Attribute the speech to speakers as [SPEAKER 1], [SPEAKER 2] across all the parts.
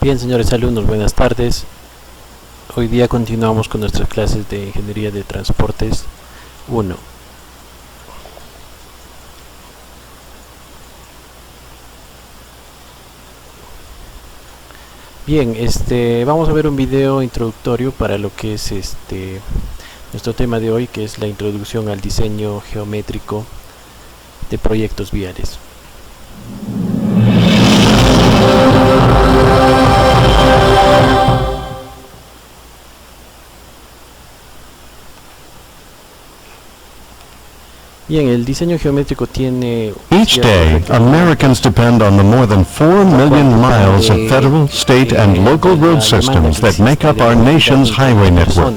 [SPEAKER 1] Bien, señores alumnos, buenas tardes. Hoy día continuamos con nuestras clases de Ingeniería de Transportes 1. Bien, vamos a ver un video introductorio para lo que es nuestro tema de hoy, que es la introducción al diseño geométrico de proyectos viales. Bien, el diseño geométrico tiene...
[SPEAKER 2] Each day, Americans depend on the more than 4 million miles of federal, state, and local road systems that make up our nation's highway network.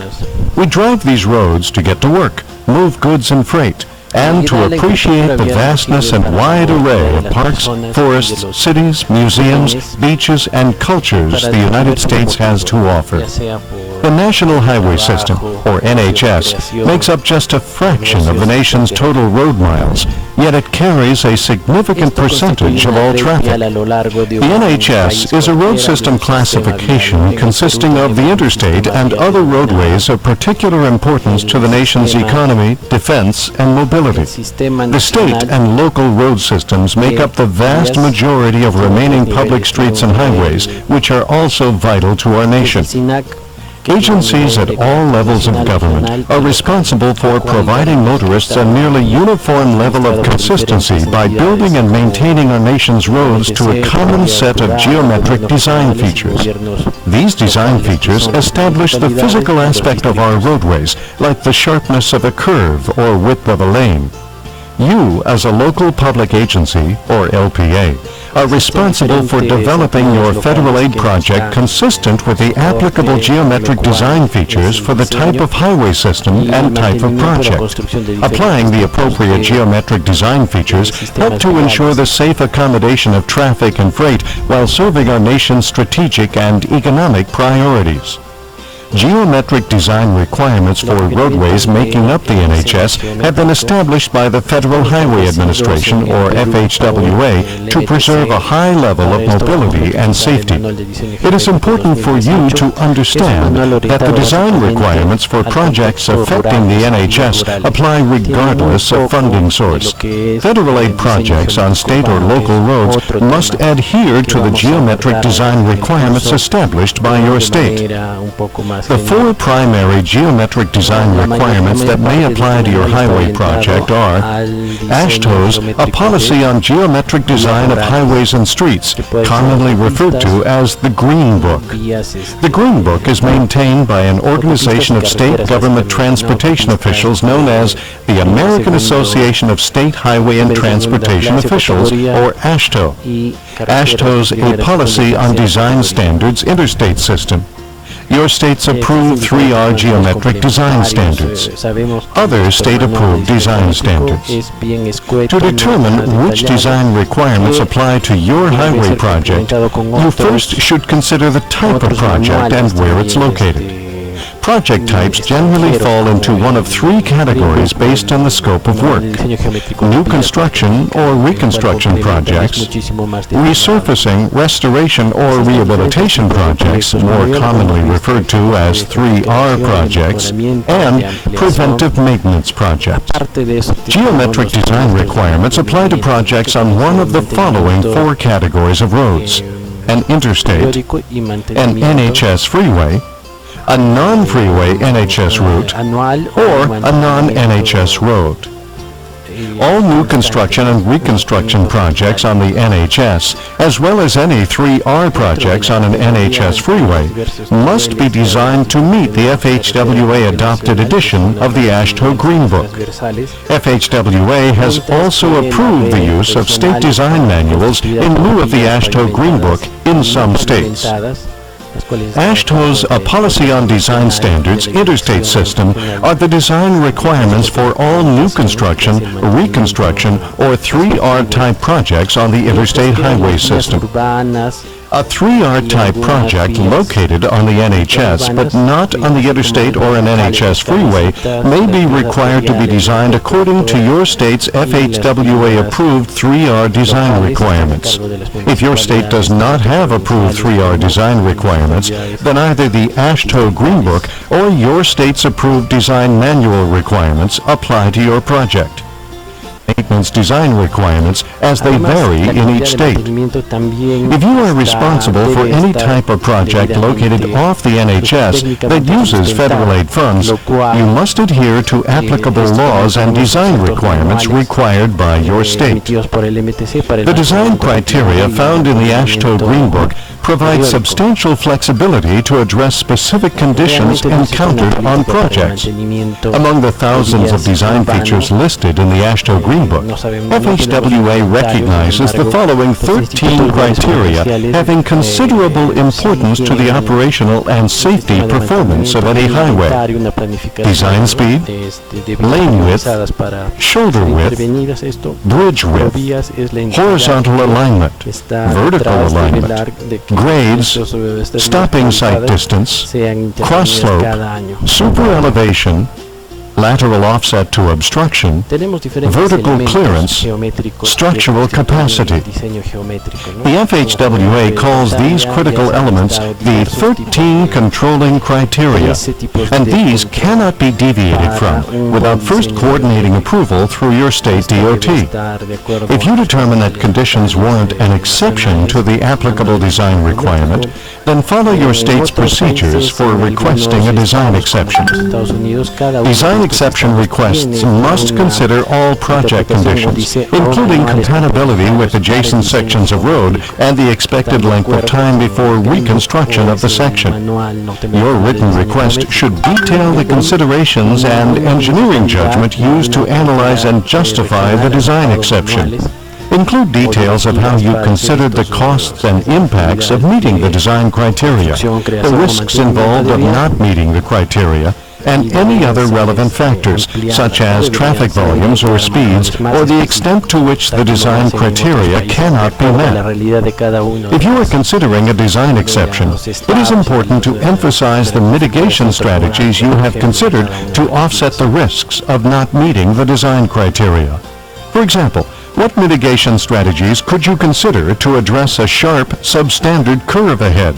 [SPEAKER 2] We drive these roads to get to work, move goods and freight, and to appreciate the vastness and wide array of parks, forests, cities, museums, beaches, and cultures the United States has to offer. The National Highway System, or NHS, makes up just a fraction of the nation's total road miles, yet it carries a significant percentage of all traffic. The NHS is a road system classification consisting of the interstate and other roadways of particular importance to the nation's economy, defense, and mobility. The state and local road systems make up the vast majority of remaining public streets and highways, which are also vital to our nation. Agencies at all levels of government are responsible for providing motorists a nearly uniform level of consistency by building and maintaining our nation's roads to a common set of geometric design features. These design features establish the physical aspect of our roadways, like the sharpness of a curve or width of a lane. You, as a local public agency, or LPA, are responsible for developing your federal aid project consistent with the applicable geometric design features for the type of highway system and type of project. Applying the appropriate geometric design features help to ensure the safe accommodation of traffic and freight while serving our nation's strategic and economic priorities. Geometric design requirements for roadways making up the NHS have been established by the Federal Highway Administration, or FHWA, to preserve a high level of mobility and safety. It is important for you to understand that the design requirements for projects affecting the NHS apply regardless of funding source. Federal aid projects on state or local roads must adhere to the geometric design requirements established by your state. The 4 primary geometric design requirements that may apply to your highway project are AASHTO's, a policy on geometric design of highways and streets, commonly referred to as the Green Book. The Green Book is maintained by an organization of state government transportation officials known as the American Association of State Highway and Transportation Officials, or AASHTO. AASHTO's a policy on design standards interstate system. Your state's approved 3R geometric design standards. Other state-approved design standards. To determine which design requirements apply to your highway project, you first should consider the type of project and where it's located. Project types generally fall into one of 3 categories based on the scope of work: new construction or reconstruction projects, resurfacing, restoration, or rehabilitation projects, more commonly referred to as 3R projects, and preventive maintenance projects. Geometric design requirements apply to projects on one of the following 4 categories of roads: an interstate, an NHS freeway, a non-freeway NHS route, or a non-NHS road. All new construction and reconstruction projects on the NHS, as well as any 3R projects on an NHS freeway, must be designed to meet the FHWA-adopted edition of the AASHTO Green Book. FHWA has also approved the use of state design manuals in lieu of the AASHTO Green Book in some states. AASHTO's A Policy on Design Standards interstate system are the design requirements for all new construction, reconstruction, or 3R type projects on the interstate highway system. A 3R type project located on the NHS but not on the interstate or an NHS freeway may be required to be designed according to your state's FHWA approved 3R design requirements. If your state does not have approved 3R design requirements, then either the AASHTO Green Book or your state's approved design manual requirements apply to your project. Maintenance design requirements as they vary in each state. If you are responsible for any type of project located off the NHS that uses federal aid funds, you must adhere to applicable laws and design requirements required by your state. The design criteria found in the AASHTO Green Book provide substantial flexibility to address specific conditions encountered on projects. Among the thousands of design features listed in the AASHTO Green Book, FHWA recognizes the following 13 criteria having considerable importance to the operational and safety performance of any highway: design speed, lane width, shoulder width, bridge width, horizontal alignment, vertical alignment, grades, stopping sight distance, cross slope, super elevation, lateral offset to obstruction, vertical clearance, structural capacity. The FHWA calls these critical elements the 13 controlling criteria, and these cannot be deviated from without first coordinating approval through your state DOT. If you determine that conditions warrant an exception to the applicable design requirement, then follow your state's procedures for requesting a design exception. Design exception requests must consider all project conditions, including compatibility with adjacent sections of road and the expected length of time before reconstruction of the section. Your written request should detail the considerations and engineering judgment used to analyze and justify the design exception. Include details of how you considered the costs and impacts of meeting the design criteria, the risks involved of not meeting the criteria, and any other relevant factors, such as traffic volumes or speeds, or the extent to which the design criteria cannot be met. If you are considering a design exception, it is important to emphasize the mitigation strategies you have considered to offset the risks of not meeting the design criteria. For example, what mitigation strategies could you consider to address a sharp, substandard curve ahead?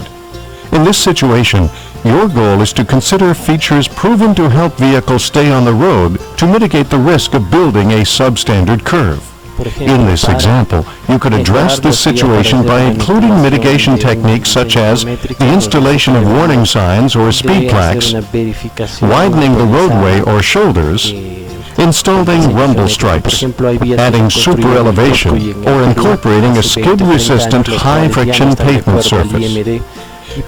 [SPEAKER 2] In this situation, your goal is to consider features proven to help vehicles stay on the road to mitigate the risk of building a substandard curve. In this example, you could address this situation by including mitigation techniques such as the installation of warning signs or speed plaques, widening the roadway or shoulders, installing rumble stripes, adding super elevation, or incorporating a skid-resistant high-friction pavement surface.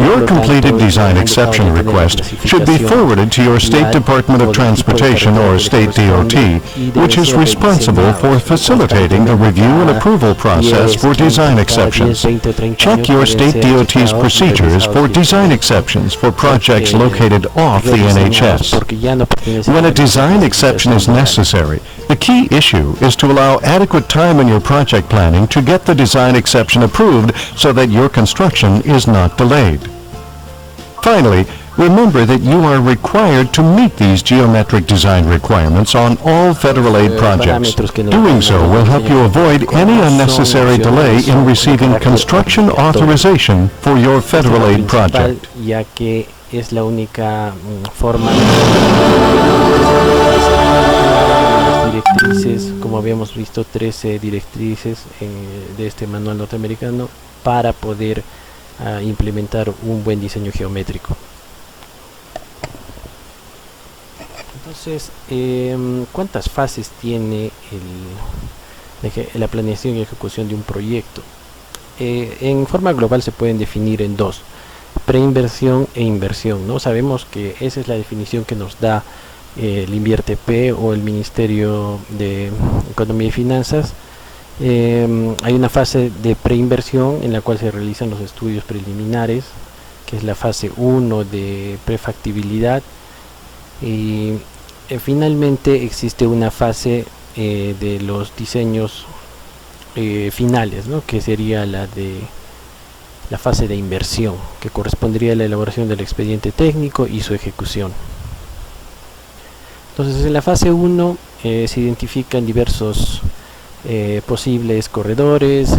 [SPEAKER 2] Your completed design exception request should be forwarded to your State Department of Transportation or State DOT, which is responsible for facilitating the review and approval process for design exceptions. Check your State DOT's procedures for design exceptions for projects located off the NHS. When a design exception is necessary, the key issue is to allow adequate time in your project planning to get the design exception approved so that your construction is not delayed. Finally, remember that you are required to meet these geometric design requirements on all federal aid projects. Doing so will help you avoid any unnecessary delay in receiving construction authorization for your federal aid project.
[SPEAKER 1] Ya que es la única forma directrices, como habíamos visto, 13 directrices de este manual norteamericano para poder implementar un buen diseño geométrico. Entonces, ¿cuántas fases tiene la planeación y ejecución de un proyecto? En forma global se pueden definir en dos: preinversión e inversión, ¿no? Sabemos que esa es la definición que nos da el INVIERTE-P o el Ministerio de Economía y Finanzas. Hay una fase de preinversión en la cual se realizan los estudios preliminares, que es la fase 1 de prefactibilidad, y finalmente existe una fase de los diseños finales, ¿no? Que sería la de la fase de inversión, que correspondería a la elaboración del expediente técnico y su ejecución. Entonces, en la fase 1 se identifican diversos posibles corredores,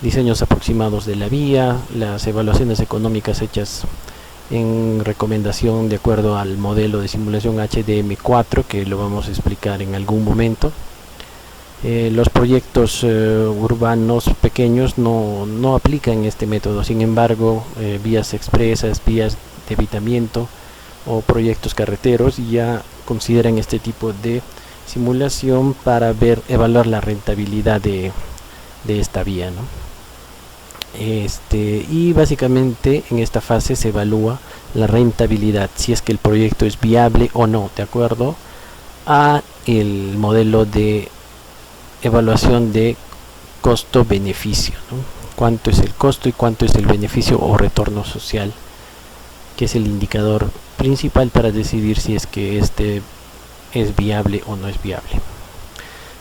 [SPEAKER 1] diseños aproximados de la vía, las evaluaciones económicas hechas en recomendación de acuerdo al modelo de simulación HDM4, que lo vamos a explicar en algún momento. Los proyectos urbanos pequeños no aplican este método, sin embargo, vías expresas, vías de evitamiento o proyectos carreteros ya consideran este tipo de simulación para evaluar la rentabilidad de esta vía, ¿no? Y básicamente en esta fase se evalúa la rentabilidad, si es que el proyecto es viable o no, de acuerdo a el modelo de evaluación de costo-beneficio, ¿no? Cuánto es el costo y cuánto es el beneficio o retorno social, que es el indicador principal para decidir si es que este es viable o no es viable.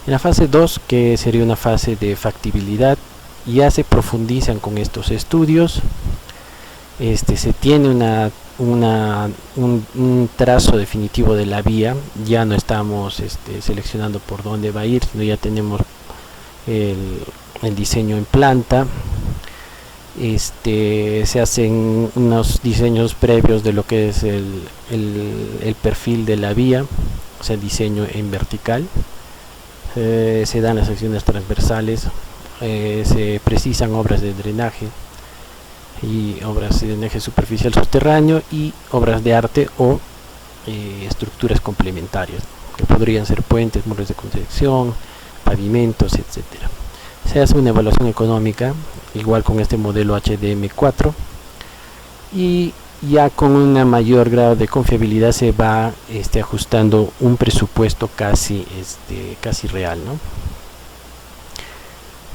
[SPEAKER 1] En la fase 2, que sería una fase de factibilidad, ya se profundizan con estos estudios. Se tiene un trazo definitivo de la vía, ya no estamos seleccionando por dónde va a ir, sino ya tenemos el diseño en planta. Se hacen unos diseños previos de lo que es el perfil de la vía, o sea, diseño en vertical. Se dan las secciones transversales, se precisan obras de drenaje y obras de drenaje superficial subterráneo y obras de arte o estructuras complementarias, que podrían ser puentes, muros de contención, pavimentos, etcétera. Se hace una evaluación económica, igual con este modelo HDM4, y ya con un mayor grado de confiabilidad se va ajustando un presupuesto casi real, ¿no?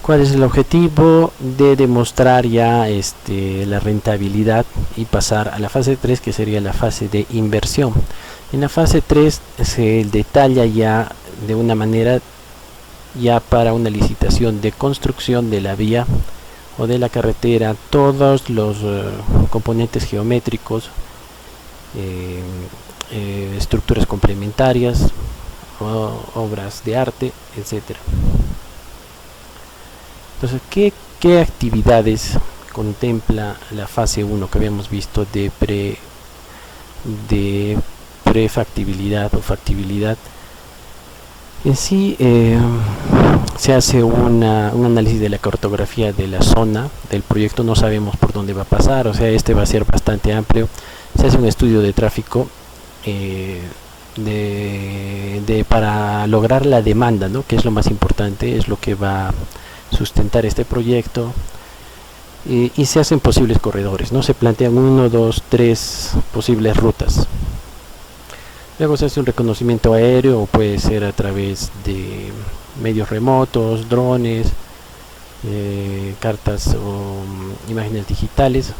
[SPEAKER 1] ¿Cuál es el objetivo? De demostrar ya la rentabilidad y pasar a la fase 3, que sería la fase de inversión. En la fase 3 se detalla ya de una manera ya para una licitación de construcción de la vía o de la carretera todos los componentes geométricos, estructuras complementarias, obras de arte, etcétera. Entonces, ¿qué actividades contempla la fase 1 que habíamos visto de prefactibilidad o factibilidad? En sí se hace un análisis de la cartografía de la zona del proyecto, no sabemos por dónde va a pasar, o sea, va a ser bastante amplio. Se hace un estudio de tráfico para lograr la demanda, ¿no? Que es lo más importante, es lo que va a sustentar este proyecto, y se hacen posibles corredores, ¿no? Se plantean 1, 2, 3 posibles rutas. Luego se hace un reconocimiento aéreo, o puede ser a través de medios remotos, drones, cartas o imágenes digitales,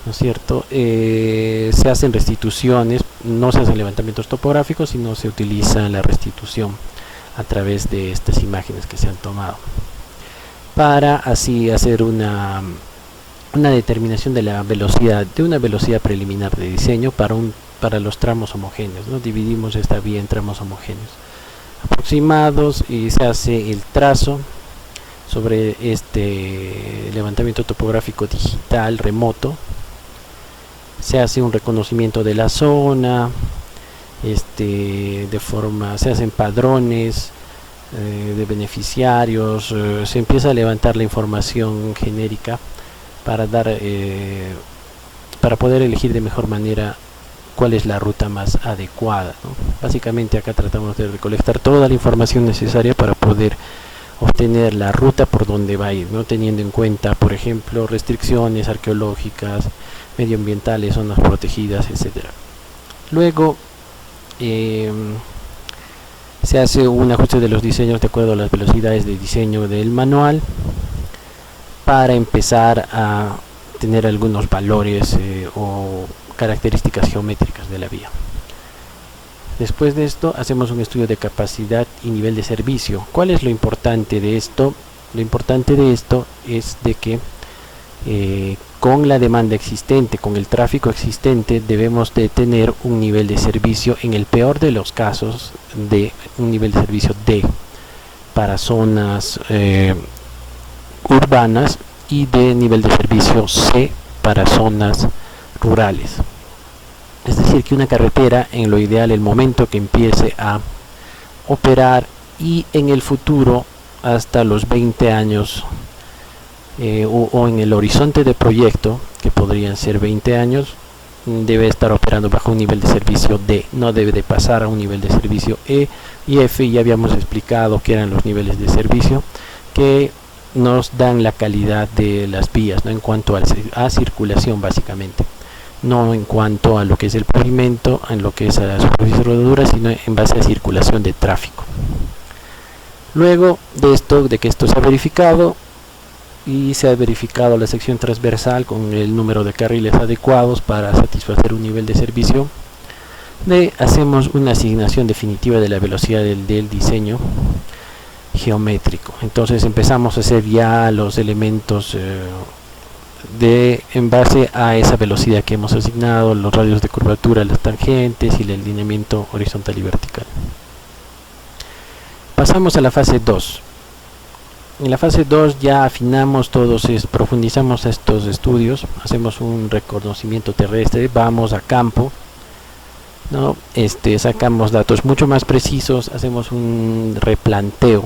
[SPEAKER 1] ¿no es cierto? Se hacen restituciones, no se hacen levantamientos topográficos, sino se utiliza la restitución a través de estas imágenes que se han tomado, para así hacer una determinación de la velocidad, de una velocidad preliminar de diseño para los tramos homogéneos, ¿no? Dividimos esta vía en tramos homogéneos aproximados y se hace el trazo sobre este levantamiento topográfico digital remoto. Se hace un reconocimiento de la zona, se hacen padrones de beneficiarios, se empieza a levantar la información genérica para poder elegir de mejor manera cuál es la ruta más adecuada, ¿no? Básicamente acá tratamos de recolectar toda la información necesaria para poder obtener la ruta por donde va a ir, ¿no? Teniendo en cuenta, por ejemplo, restricciones arqueológicas, medioambientales, zonas protegidas, etcétera. Luego se hace un ajuste de los diseños de acuerdo a las velocidades de diseño del manual, para empezar a tener algunos valores o características geométricas de la vía. Después de esto hacemos un estudio de capacidad y nivel de servicio. ¿Cuál es lo importante de esto? Lo importante de esto es de que con la demanda existente, con el tráfico existente, debemos de tener un nivel de servicio, en el peor de los casos, de un nivel de servicio D para zonas urbanas y de nivel de servicio C para zonas rurales. Es decir, que una carretera, en lo ideal, el momento que empiece a operar y en el futuro, hasta los 20 años o en el horizonte de proyecto, que podrían ser 20 años, debe estar operando bajo un nivel de servicio D, no debe de pasar a un nivel de servicio E y F. Ya habíamos explicado que eran los niveles de servicio que nos dan la calidad de las vías, ¿no? En cuanto a circulación, básicamente, no en cuanto a lo que es el pavimento, en lo que es a la superficie rodadura, sino en base a circulación de tráfico. Luego de esto, de que esto se ha verificado y se ha verificado la sección transversal con el número de carriles adecuados para satisfacer un nivel de servicio, hacemos una asignación definitiva de la velocidad del diseño geométrico. Entonces empezamos a hacer ya los elementos en base a esa velocidad que hemos asignado, los radios de curvatura, las tangentes y el alineamiento horizontal y vertical. Pasamos a la fase 2. En la fase 2 ya afinamos todos, profundizamos estos estudios, hacemos un reconocimiento terrestre, vamos a campo, ¿no? Sacamos datos mucho más precisos, hacemos un replanteo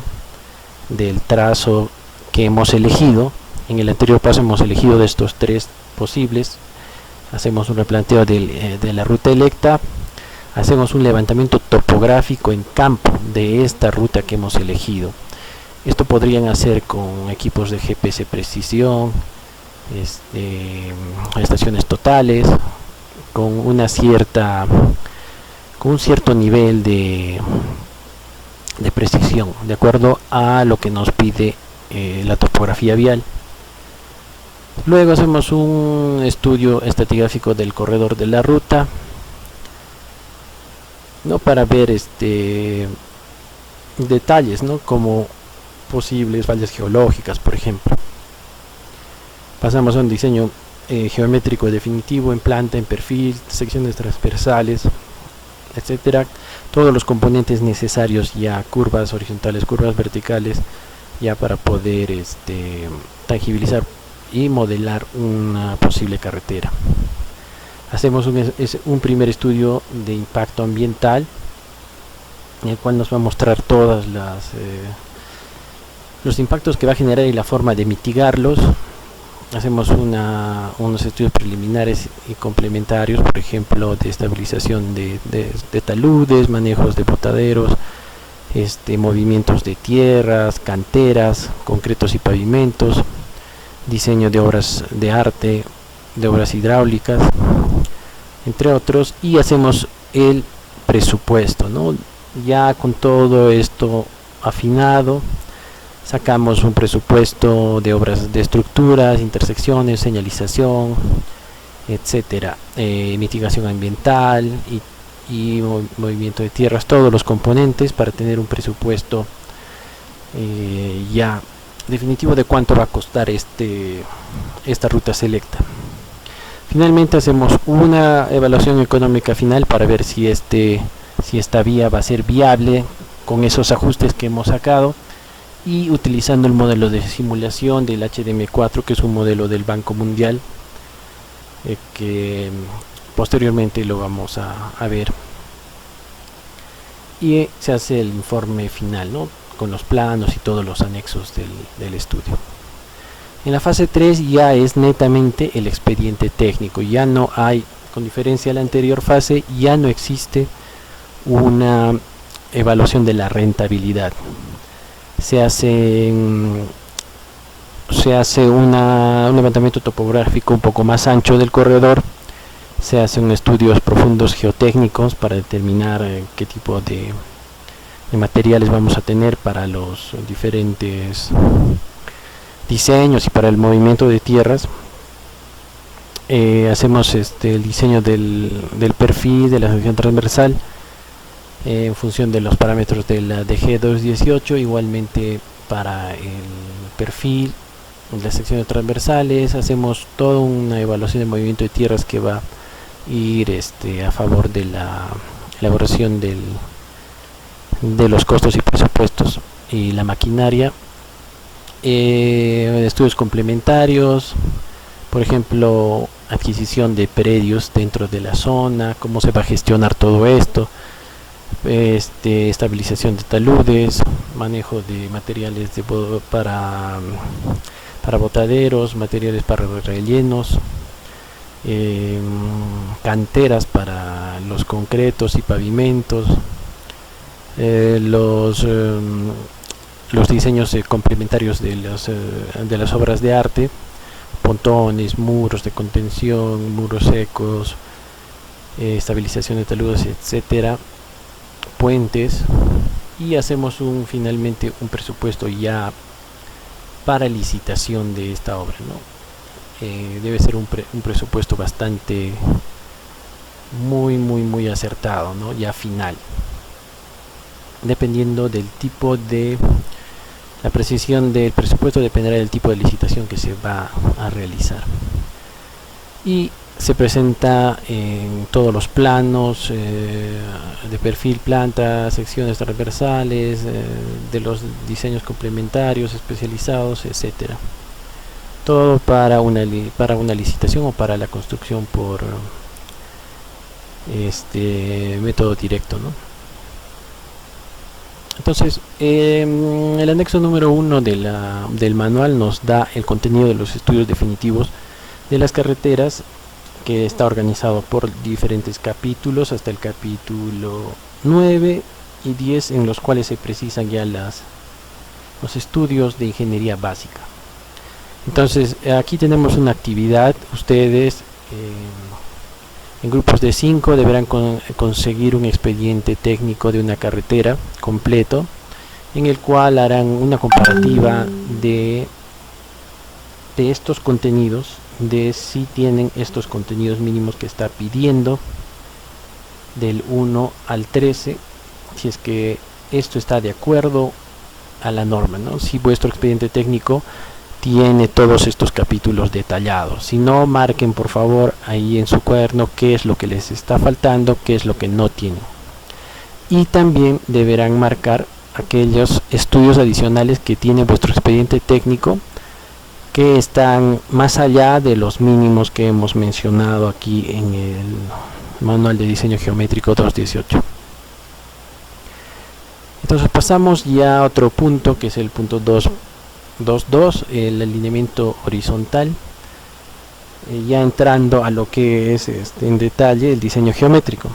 [SPEAKER 1] del trazo que hemos elegido. En el anterior paso hemos elegido de estos 3 posibles, hacemos un replanteo de la ruta electa, hacemos un levantamiento topográfico en campo de esta ruta que hemos elegido. Esto podrían hacer con equipos de GPS precisión, estaciones totales, con un cierto nivel de precisión, de acuerdo a lo que nos pide la topografía vial. Luego hacemos un estudio estratigráfico del corredor de la ruta, ¿no? Para ver detalles, ¿no? Como posibles fallas geológicas, por ejemplo. Pasamos a un diseño geométrico definitivo en planta, en perfil, secciones transversales, etcétera. Todos los componentes necesarios, ya curvas horizontales, curvas verticales, ya para poder tangibilizar y modelar una posible carretera. Hacemos un primer estudio de impacto ambiental, en el cual nos va a mostrar todas los impactos que va a generar y la forma de mitigarlos. Hacemos unos estudios preliminares y complementarios, por ejemplo, de estabilización de taludes, manejos de botaderos, movimientos de tierras, canteras, concretos y pavimentos, diseño de obras de arte, de obras hidráulicas, entre otros, y hacemos el presupuesto, ¿no? Ya con todo esto afinado, sacamos un presupuesto de obras de estructuras, intersecciones, señalización, etcétera, mitigación ambiental y movimiento de tierras, todos los componentes, para tener un presupuesto ya definitivo de cuánto va a costar esta ruta selecta. Finalmente hacemos una evaluación económica final para ver si esta vía va a ser viable con esos ajustes que hemos sacado, y utilizando el modelo de simulación del HDM4, que es un modelo del Banco Mundial, que posteriormente lo vamos a ver, y se hace el informe final, ¿no? Con los planos y todos los anexos del estudio. En la fase 3 ya es netamente el expediente técnico, ya no hay, con diferencia a la anterior fase, ya no existe una evaluación de la rentabilidad. Se hace un levantamiento topográfico un poco más ancho del corredor, se hacen estudios profundos geotécnicos para determinar qué tipo de materiales vamos a tener para los diferentes diseños y para el movimiento de tierras. Hacemos el diseño del perfil de la sección transversal en función de los parámetros de la DG218, igualmente para el perfil las secciones transversales, hacemos toda una evaluación de movimiento de tierras que va a ir a favor de la elaboración de los costos y presupuestos y la maquinaria. Estudios complementarios, por ejemplo, adquisición de predios dentro de la zona, cómo se va a gestionar todo esto, estabilización de taludes, manejo de materiales para botaderos, materiales para rellenos, canteras para los concretos y pavimentos, los diseños complementarios de las obras de arte, pontones, muros de contención, muros secos, estabilización de taludes, etcétera, puentes, y hacemos finalmente un presupuesto ya para licitación de esta obra, ¿no? Debe ser un presupuesto bastante muy acertado, ¿no? Ya final, dependiendo del tipo de la precisión del presupuesto, dependerá del tipo de licitación que se va a realizar, y se presenta en todos los planos de perfil, planta, secciones transversales, de los diseños complementarios especializados, etcétera. Todo para una licitación o para la construcción por método directo, ¿no? Entonces, el anexo número 1 del manual nos da el contenido de los estudios definitivos de las carreteras, que está organizado por diferentes capítulos hasta el capítulo 9 y 10, en los cuales se precisan ya los estudios de ingeniería básica. Entonces, aquí tenemos una actividad. Ustedes en grupos de 5 deberán conseguir un expediente técnico de una carretera completo, en el cual harán una comparativa de estos contenidos, de si tienen estos contenidos mínimos que está pidiendo, del 1 al 13, si es que esto está de acuerdo a la norma, ¿no? Si vuestro expediente técnico tiene todos estos capítulos detallados. Si no, marquen por favor ahí en su cuaderno qué es lo que les está faltando, qué es lo que no tienen. Y también deberán marcar aquellos estudios adicionales que tiene vuestro expediente técnico, que están más allá de los mínimos que hemos mencionado aquí en el manual de diseño geométrico 2.18. Entonces pasamos ya a otro punto, que es el punto 2.2, el alineamiento horizontal, ya entrando a lo que es en detalle el diseño geométrico.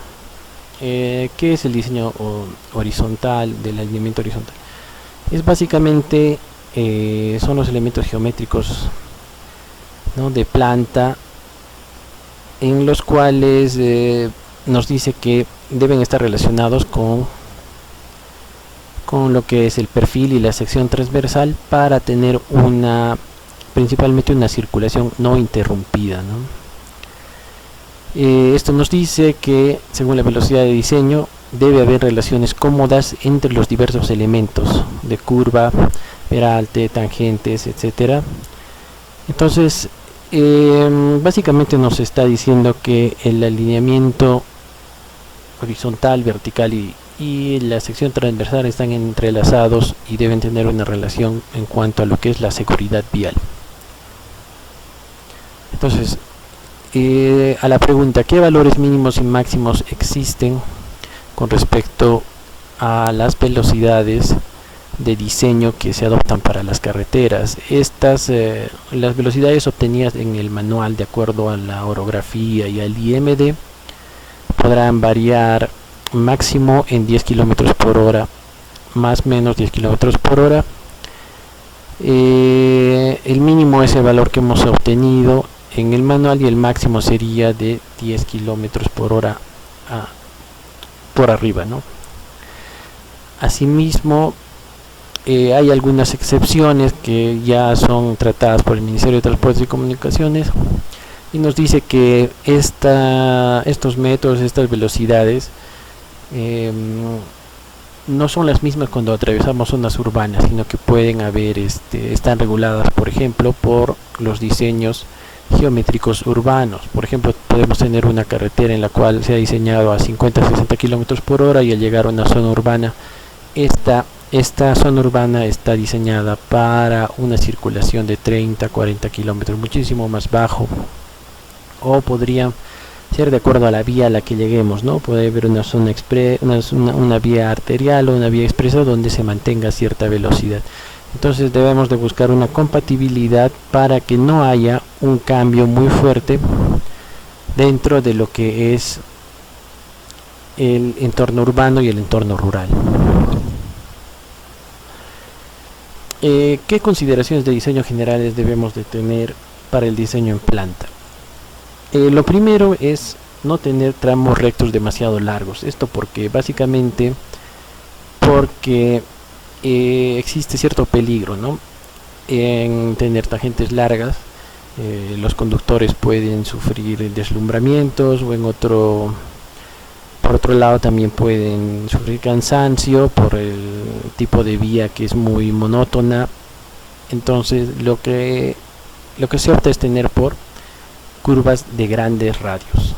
[SPEAKER 1] ¿Qué es el diseño horizontal, del alineamiento horizontal? Es básicamente son los elementos geométricos, ¿no?, de planta, en los cuales nos dice que deben estar relacionados con lo que es el perfil y la sección transversal, para tener principalmente una circulación no interrumpida, ¿no? Esto nos dice que según la velocidad de diseño debe haber relaciones cómodas entre los diversos elementos de curva, peralte, tangentes, etcétera. Entonces, básicamente nos está diciendo que el alineamiento horizontal, vertical y la sección transversal están entrelazados y deben tener una relación en cuanto a lo que es la seguridad vial. Entonces, a la pregunta, ¿qué valores mínimos y máximos existen con respecto a las velocidades de diseño que se adoptan para las carreteras? Las velocidades obtenidas en el manual de acuerdo a la orografía y al IMD podrán variar máximo en 10 km por hora, más o menos 10 km por hora. El mínimo es el valor que hemos obtenido en el manual y el máximo sería de 10 km por hora por arriba, ¿no? Asimismo, hay algunas excepciones que ya son tratadas por el Ministerio de Transportes y Comunicaciones, y nos dice que estos métodos, estas velocidades, no son las mismas cuando atravesamos zonas urbanas, sino que pueden haber, están reguladas, por ejemplo, por los diseños geométricos urbanos. Por ejemplo, podemos tener una carretera en la cual se ha diseñado a 50-60 kilómetros por hora, y al llegar a una zona urbana, esta zona urbana está diseñada para una circulación de 30-40 kilómetros, muchísimo más bajo, o podría ser de acuerdo a la vía a la que lleguemos, ¿no? Puede haber una zona una vía arterial o una vía expresa donde se mantenga cierta velocidad. Entonces debemos de buscar una compatibilidad para que no haya un cambio muy fuerte dentro de lo que es el entorno urbano y el entorno rural. ¿Qué consideraciones de diseño generales debemos de tener para el diseño en planta? Lo primero es no tener tramos rectos demasiado largos. Esto básicamente porque existe cierto peligro, ¿no?, en tener tangentes largas. Los conductores pueden sufrir deslumbramientos, o por otro lado también pueden sufrir cansancio por el tipo de vía que es muy monótona. Entonces lo que se opta es tener por curvas de grandes radios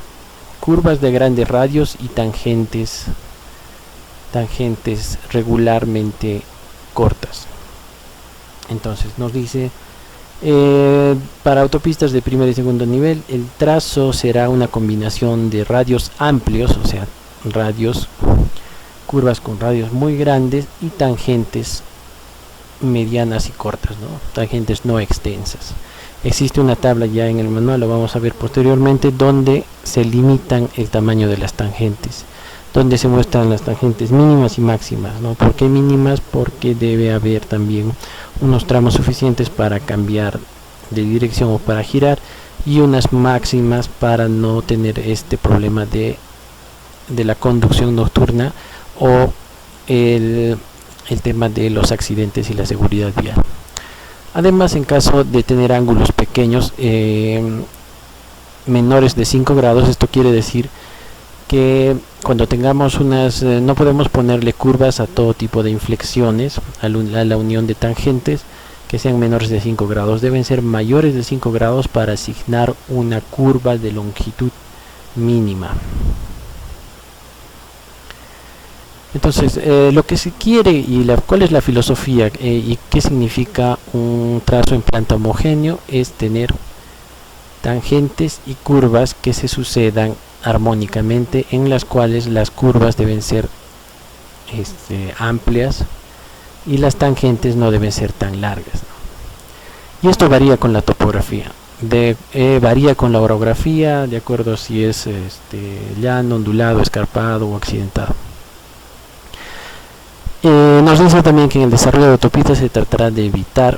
[SPEAKER 1] y tangentes regularmente cortas. Entonces nos dice, para autopistas de primer y segundo nivel, el trazo será una combinación de radios amplios, o sea, curvas con radios muy grandes, y tangentes medianas y cortas, ¿no?, tangentes no extensas. Existe una tabla ya en el manual, lo vamos a ver posteriormente, donde se limitan el tamaño de las tangentes, donde se muestran las tangentes mínimas y máximas, ¿no? ¿Por qué mínimas? Porque debe haber también unos tramos suficientes para cambiar de dirección o para girar, y unas máximas para no tener este problema de la conducción nocturna o el tema de los accidentes y la seguridad vial. Además, en caso de tener ángulos pequeños, menores de 5 grados, esto quiere decir que cuando tengamos no podemos ponerle curvas a todo tipo de inflexiones, a la unión de tangentes que sean menores de 5 grados. Deben ser mayores de 5 grados para asignar una curva de longitud mínima. Entonces, lo que se quiere y cuál es la filosofía y qué significa un trazo en planta homogéneo, es tener tangentes y curvas que se sucedan armónicamente, en las cuales las curvas deben ser amplias y las tangentes no deben ser tan largas, ¿no? Y esto varía con la topografía, varía con la orografía, de acuerdo si es llano, ondulado, escarpado o accidentado. Nos dice también que en el desarrollo de autopistas se tratará de evitar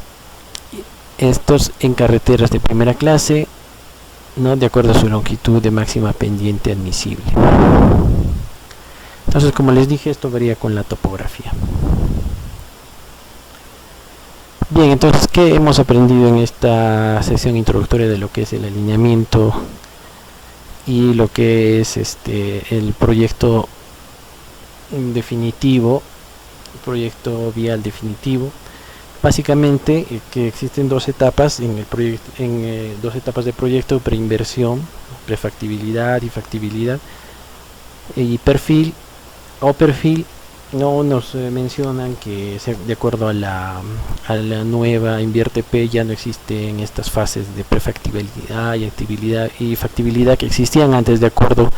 [SPEAKER 1] estos en carreteras de primera clase, ¿no?, de acuerdo a su longitud de máxima pendiente admisible. Entonces, como les dije, esto varía con la topografía. Bien, entonces, ¿qué hemos aprendido en esta sesión introductoria de lo que es el alineamiento y lo que es el proyecto definitivo, proyecto vial definitivo? Básicamente que existen dos etapas en el proyecto, dos etapas de proyecto: preinversión, prefactibilidad y factibilidad, y perfil. No nos mencionan que de acuerdo a la nueva Invierte P ya no existen estas fases de prefactibilidad y factibilidad que existían antes, de acuerdo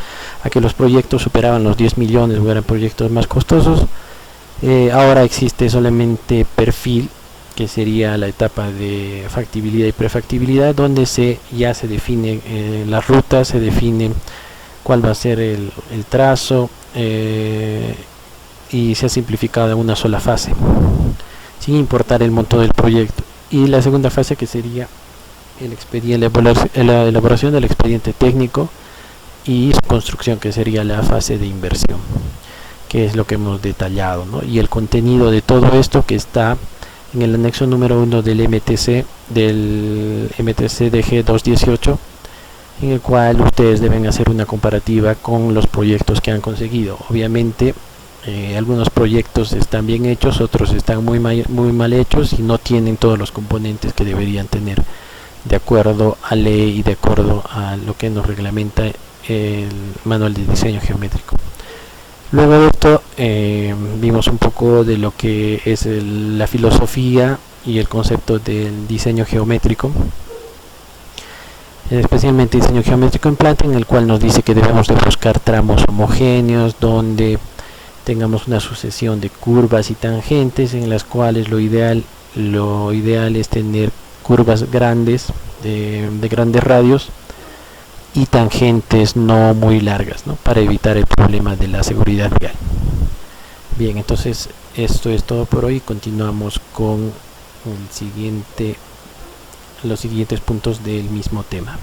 [SPEAKER 1] a que los proyectos superaban los 10 millones o eran proyectos más costosos. Ahora existe solamente perfil, que sería la etapa de factibilidad y prefactibilidad, donde ya se define las rutas, se define cuál va a ser el trazo, y se ha simplificado en una sola fase, sin importar el monto del proyecto. Y la segunda fase, que sería la elaboración del expediente técnico y su construcción, que sería la fase de inversión, que es lo que hemos detallado, ¿no? Y el contenido de todo esto que está en el anexo número 1 del MTC DG 218, en el cual ustedes deben hacer una comparativa con los proyectos que han conseguido. Obviamente Algunos proyectos están bien hechos, otros están muy mal hechos y no tienen todos los componentes que deberían tener de acuerdo a ley y de acuerdo a lo que nos reglamenta el manual de diseño geométrico. Luego de esto vimos un poco de lo que es la filosofía y el concepto del diseño geométrico, especialmente diseño geométrico en planta, en el cual nos dice que debemos de buscar tramos homogéneos donde tengamos una sucesión de curvas y tangentes, en las cuales lo ideal es tener curvas grandes de grandes radios y tangentes no muy largas, ¿no? Para evitar el problema de la seguridad vial. Bien, entonces esto es todo por hoy. Continuamos con los siguientes puntos del mismo tema.